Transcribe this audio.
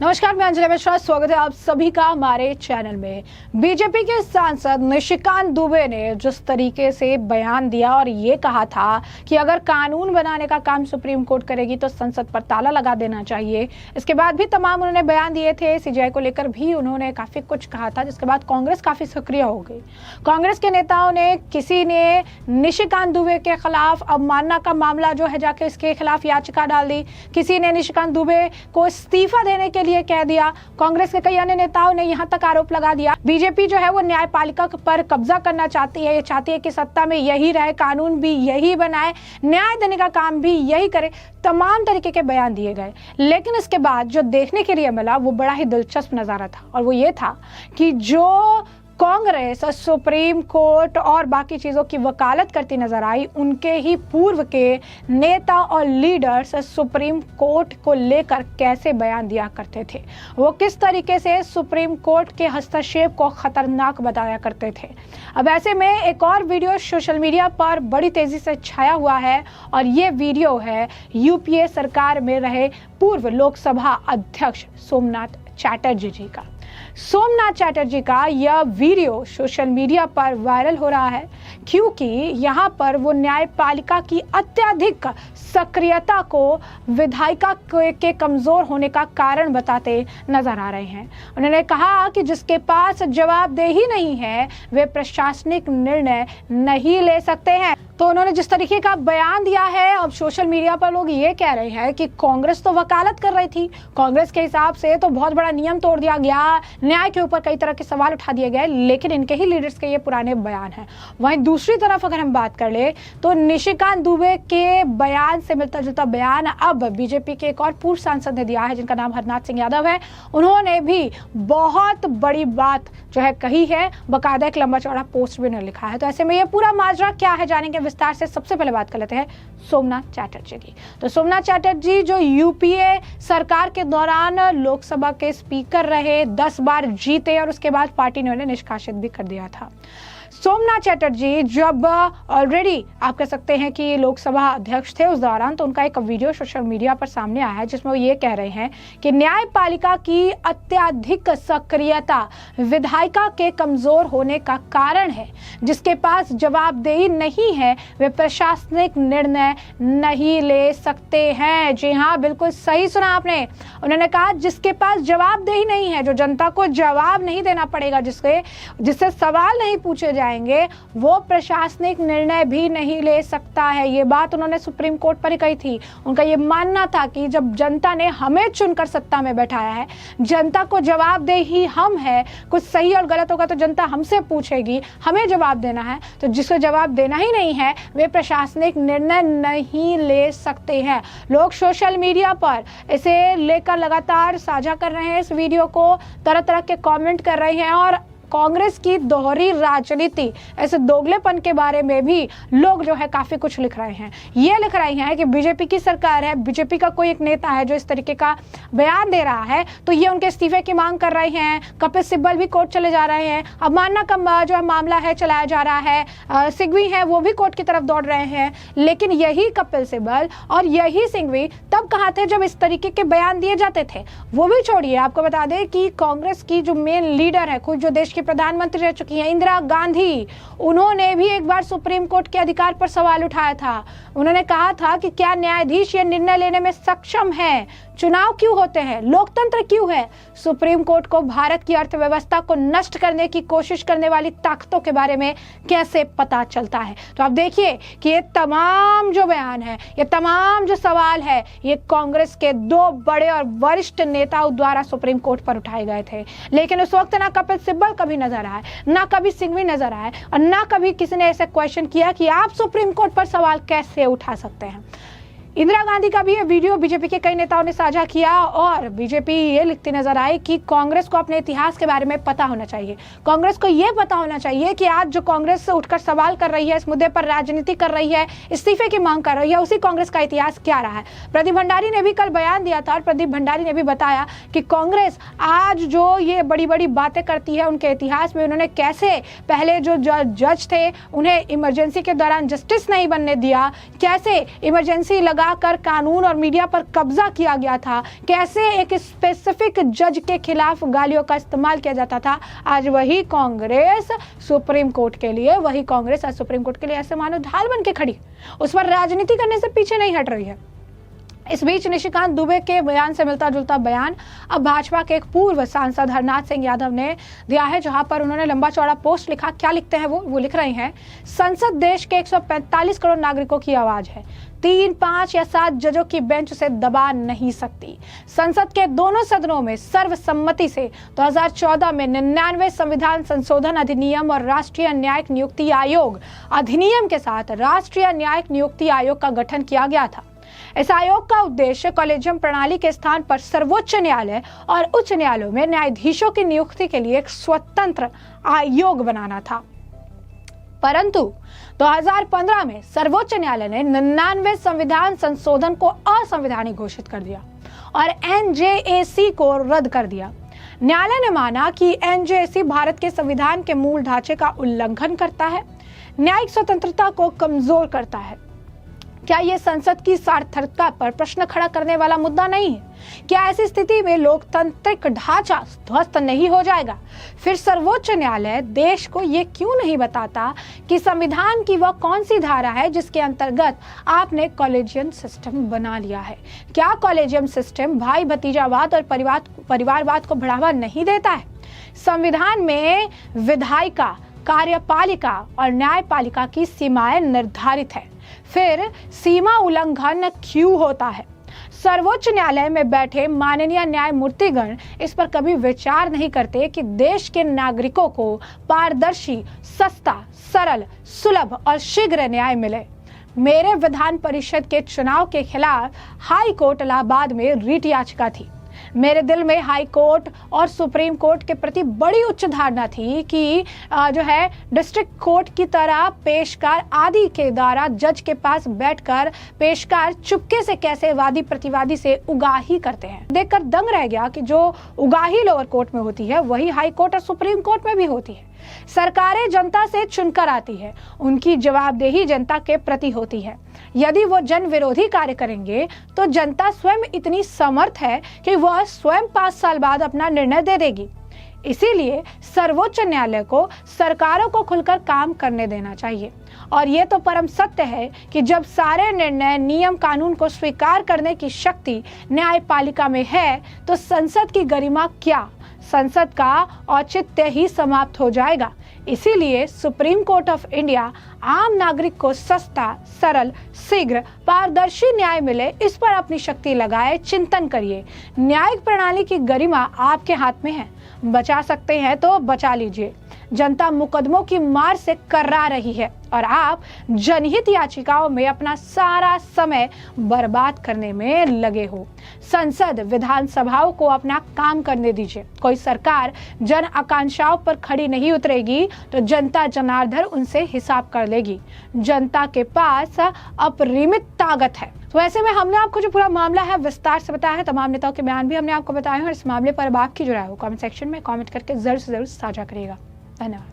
नमस्कार, मैं अंजलि मिश्रा। स्वागत है आप सभी का हमारे चैनल में। बीजेपी के सांसद निशिकांत दुबे ने जिस तरीके से बयान दिया और ये कहा था कि अगर कानून बनाने का काम सुप्रीम कोर्ट करेगी तो संसद पर ताला लगा देना चाहिए। इसके बाद भी तमाम उन्होंने बयान दिए थे। सीजेआई को लेकर भी उन्होंने काफी कुछ कहा था, जिसके बाद कांग्रेस काफी सक्रिय हो गई। कांग्रेस के नेताओं ने, किसी ने निशिकांत दुबे के खिलाफ अवमानना का मामला जो है जाके इसके खिलाफ याचिका डाल दी, किसी ने निशिकांत दुबे को इस्तीफा देने के लिए कह दिया। कांग्रेस के कई अन्य नेताओं ने यहां तक आरोप लगा दिया बीजेपी जो है वो न्यायपालिका पर कब्जा करना चाहती है। ये चाहती है कि सत्ता में यही रहे, कानून भी यही बनाए, न्याय देने का काम भी यही करे। तमाम तरीके के बयान दिए गए, लेकिन इसके बाद जो देखने के लिए मिला वो बड़ा ही दिलचस्प नजारा था, और वो ये था कि जो कांग्रेस सुप्रीम कोर्ट और बाकी चीज़ों की वकालत करती नजर आई, उनके ही पूर्व के नेता और लीडर्स सुप्रीम कोर्ट को लेकर कैसे बयान दिया करते थे, वो किस तरीके से सुप्रीम कोर्ट के हस्तक्षेप को खतरनाक बताया करते थे। अब ऐसे में एक और वीडियो सोशल मीडिया पर बड़ी तेजी से छाया हुआ है, और ये वीडियो है यूपीए सरकार में रहे पूर्व लोकसभा अध्यक्ष सोमनाथ चैटर्जी जी का। सोमनाथ चैटर्जी का यह वीडियो सोशल मीडिया पर वायरल हो रहा है क्योंकि यहाँ पर वो न्यायपालिका की अत्यधिक सक्रियता को विधायिका के कमजोर होने का कारण बताते नजर आ रहे हैं। उन्होंने कहा कि जिसके पास जवाबदेही नहीं है वे प्रशासनिक निर्णय नहीं ले सकते हैं। तो उन्होंने जिस तरीके का बयान दिया है, अब सोशल मीडिया पर लोग ये कह रहे हैं कि कांग्रेस तो वकालत कर रही थी, कांग्रेस के हिसाब से तो बहुत बड़ा नियम तोड़ दिया गया, न्याय के ऊपर कई तरह के सवाल उठा दिए गए, लेकिन इनके ही लीडर्स के ये पुराने बयान हैं। वहीं दूसरी तरफ अगर हम बात कर ले तो निशिकांत दुबे के बयान से मिलता जुलता बयान अब बीजेपी के एक और पूर्व सांसद ने दिया है, जिनका नाम हरनाथ सिंह यादव है। उन्होंने भी बहुत बड़ी बात जो है कही है, बाकायदा एक लंबा चौड़ा पोस्ट भी उन्होंने लिखा है। तो ऐसे में ये पूरा माजरा क्या है जानेंगे विस्तार से। सबसे पहले बात कर लेते हैं सोमनाथ चैटर्जी की। तो सोमनाथ चैटर्जी जो यूपीए सरकार के दौरान लोकसभा के स्पीकर रहे, 10 बार जीते, और उसके बाद पार्टी ने उन्हें निष्कासित भी कर दिया था। सोमनाथ चैटर्जी जब ऑलरेडी आप कह सकते हैं कि लोकसभा अध्यक्ष थे उस दौरान, तो उनका एक वीडियो सोशल मीडिया पर सामने आया है जिसमें वो ये कह रहे हैं कि न्यायपालिका की अत्यधिक सक्रियता विधायिका के कमजोर होने का कारण है। जिसके पास जवाबदेही नहीं है वे प्रशासनिक निर्णय नहीं ले सकते हैं। जी हाँ, बिल्कुल सही सुना आपने। उन्होंने कहा जिसके पास जवाबदेही नहीं है, जो जनता को जवाब नहीं देना पड़ेगा, जिससे सवाल नहीं पूछे जाएंगे, वो प्रशासनिक निर्णय भी नहीं ले सकता है। ये बात उन्होंने सुप्रीम कोर्ट पर ही कही थी। उनका ये मानना था कि जब जनता ने हमें चुनकर सत्ता में बैठाया है, जनता को जवाबदेही हम है, कुछ सही और गलत होगा तो जनता हमसे पूछेगी, हमें जवाब देना है। तो जिसको जवाब देना ही नहीं है वे प्रशासनिक निर्णय नहीं ले सकते हैं। लोग सोशल मीडिया पर इसे लेकर लगातार साझा कर रहे हैं, इस वीडियो को तरह तरह के कमेंट कर रहे हैं, और कांग्रेस की दोहरी राजनीति, ऐसे दोगलेपन के बारे में भी लोग जो है काफी कुछ लिख रहे हैं। ये लिख रहे हैं कि बीजेपी की सरकार है, बीजेपी का कोई एक नेता है जो इस तरीके का बयान दे रहा है तो ये उनके इस्तीफे की मांग कर रहे हैं। कपिल सिब्बल भी कोर्ट चले जा रहे हैं, अवमानना का जो है मामला है चलाया जा रहा है, सिंघवी है वो भी कोर्ट की तरफ दौड़ रहे हैं। लेकिन यही कपिल सिब्बल और यही सिंघवी तब कहाँ थे जब इस तरीके के बयान दिए जाते थे। वो भी छोड़िए, आपको बता दें कि कांग्रेस की जो मेन लीडर है, खुद जो देश प्रधानमंत्री रह चुकी हैं इंदिरा गांधी, उन्होंने भी एक बार सुप्रीम कोर्ट के अधिकार पर सवाल उठाया था। उन्होंने कहा था कि क्या न्यायाधीश ये निर्णय लेने में सक्षम है, चुनाव क्यों होते हैं, लोकतंत्र क्यों है। सुप्रीम कोर्ट को भारत की अर्थव्यवस्था को नष्ट करने की कोशिश करने वाली ताकतों के बारे में कैसे पता चलता है। तो आप देखिए कि ये तमाम जो बयान है, ये तमाम जो सवाल है, ये कांग्रेस के 2 बड़े और वरिष्ठ नेताओं द्वारा सुप्रीम कोर्ट पर उठाए गए थे। लेकिन उस वक्त ना कपिल सिब्बल कभी नजर आए, ना कभी सिंघवी नजर आए, और ना कभी किसी ने ऐसे क्वेश्चन किया कि आप सुप्रीम कोर्ट पर सवाल कैसे उठा सकते हैं। इंदिरा गांधी का भी ये वीडियो बीजेपी के कई नेताओं ने साझा किया, और बीजेपी ये लिखती नजर आई कि कांग्रेस को अपने इतिहास के बारे में पता होना चाहिए। कांग्रेस को ये पता होना चाहिए कि आज जो कांग्रेस उठकर सवाल कर रही है, इस मुद्दे पर राजनीति कर रही है, इस्तीफे की मांग कर रही है, उसी कांग्रेस का इतिहास क्या रहा है। प्रदीप भंडारी ने भी कल बयान दिया था, और प्रदीप भंडारी ने भी बताया कि कांग्रेस आज जो ये बड़ी बड़ी बातें करती है, उनके इतिहास में उन्होंने कैसे पहले जो जज थे उन्हें इमरजेंसी के दौरान जस्टिस नहीं बनने दिया, कैसे इमरजेंसी लगा लगाकर कानून और मीडिया पर कब्जा किया गया था, कैसे एक स्पेसिफिक जज के खिलाफ गालियों का इस्तेमाल किया जाता था, आज वही कांग्रेस सुप्रीम कोर्ट के लिए ऐसे मानो ढाल बन के खड़ी, उस पर राजनीति करने से पीछे नहीं हट रही है। इस बीच निशिकांत दुबे के बयान से मिलता जुलता बयान अब भाजपा के एक पूर्व सांसद हरनाथ सिंह यादव ने दिया है, जहां पर उन्होंने लंबा चौड़ा पोस्ट लिखा। क्या लिखते हैं वो लिख रहे हैं, संसद देश के 145 करोड़ नागरिकों की आवाज है, 3, 5 या 7 जजों की बेंच उसे दबा नहीं सकती। संसद के दोनों सदनों में सर्वसम्मति से 2014 में 99 संविधान संशोधन अधिनियम और राष्ट्रीय न्यायिक नियुक्ति आयोग अधिनियम के साथ राष्ट्रीय न्यायिक नियुक्ति आयोग का गठन किया गया था। इस आयोग का उद्देश्य कॉलेजियम प्रणाली के स्थान पर सर्वोच्च न्यायालय और उच्च न्यायालयों में न्यायाधीशों की नियुक्ति के लिए एक स्वतंत्र आयोग बनाना था। परंतु 2015 में सर्वोच्च न्यायालय ने 99 संविधान संशोधन को असंवैधानिक घोषित कर दिया और एनजेएसी को रद्द कर दिया। न्यायालय ने माना कि एनजेएसी भारत के संविधान के मूल ढांचे का उल्लंघन करता है, न्यायिक स्वतंत्रता को कमजोर करता है। क्या यह संसद की सार्थकता पर प्रश्न खड़ा करने वाला मुद्दा नहीं है? क्या ऐसी स्थिति में लोकतांत्रिक ढांचा ध्वस्त नहीं हो जाएगा? फिर सर्वोच्च न्यायालय देश को ये क्यों नहीं बताता कि संविधान की वह कौन सी धारा है जिसके अंतर्गत आपने कॉलेजियम सिस्टम बना लिया है? क्या कॉलेजियम सिस्टम भाई भतीजावाद और परिवारवाद को बढ़ावा नहीं देता है? संविधान में विधायिका, कार्यपालिका और न्यायपालिका की सीमाएं निर्धारित है, फिर सीमा उल्लंघन क्यों होता है? सर्वोच्च न्यायालय में बैठे माननीय न्यायमूर्तिगण इस पर कभी विचार नहीं करते कि देश के नागरिकों को पारदर्शी, सस्ता, सरल, सुलभ और शीघ्र न्याय मिले। मेरे विधान परिषद के चुनाव के खिलाफ हाई कोर्ट इलाहाबाद में रिट याचिका थी। मेरे दिल में हाई कोर्ट और सुप्रीम कोर्ट के प्रति बड़ी उच्च धारणा थी कि डिस्ट्रिक्ट कोर्ट की तरह पेशकार आदि के द्वारा जज के पास बैठकर पेशकार चुपके से कैसे वादी प्रतिवादी से उगाही करते हैं। देखकर दंग रह गया कि जो उगाही लोअर कोर्ट में होती है वही हाई कोर्ट और सुप्रीम कोर्ट में भी होती है। सरकारें जनता से चुनकर आती है, उनकी जवाबदेही जनता के प्रति होती है। यदि वो जन विरोधी कार्य करेंगे तो जनता स्वयं इतनी समर्थ है कि वह स्वयं 5 साल बाद अपना निर्णय दे देगी। इसीलिए सर्वोच्च न्यायालय को सरकारों को खुलकर काम करने देना चाहिए। और ये तो परम सत्य है कि जब सारे निर्णय, नियम, कानून को स्वीकार करने की शक्ति न्यायपालिका में है तो संसद की गरिमा क्या, संसद का औचित्य ही समाप्त हो जाएगा। इसीलिए सुप्रीम कोर्ट ऑफ इंडिया आम नागरिक को सस्ता, सरल, शीघ्र, पारदर्शी न्याय मिले, इस पर अपनी शक्ति लगाए, चिंतन करिए। न्यायिक प्रणाली की गरिमा आपके हाथ में है, बचा सकते हैं तो बचा लीजिए। जनता मुकदमों की मार से कर्रा रही है और आप जनहित याचिकाओं में अपना सारा समय बर्बाद करने में लगे हो। संसद, विधानसभाओं को अपना काम करने दीजिए। कोई सरकार जन आकांक्षाओं पर खड़ी नहीं उतरेगी तो जनता जनार्दन उनसे हिसाब कर लेगी। जनता के पास अपरिमित ताकत है। तो ऐसे में हमने आपको जो पूरा मामला है विस्तार से बताया है, तमाम नेताओं के बयान भी हमने आपको बताए हैं और इस मामले पर अब आपकी जो राय हो कमेंट सेक्शन में कमेंट करके जरूर से जरूर साझा करिएगा। धन्यवाद।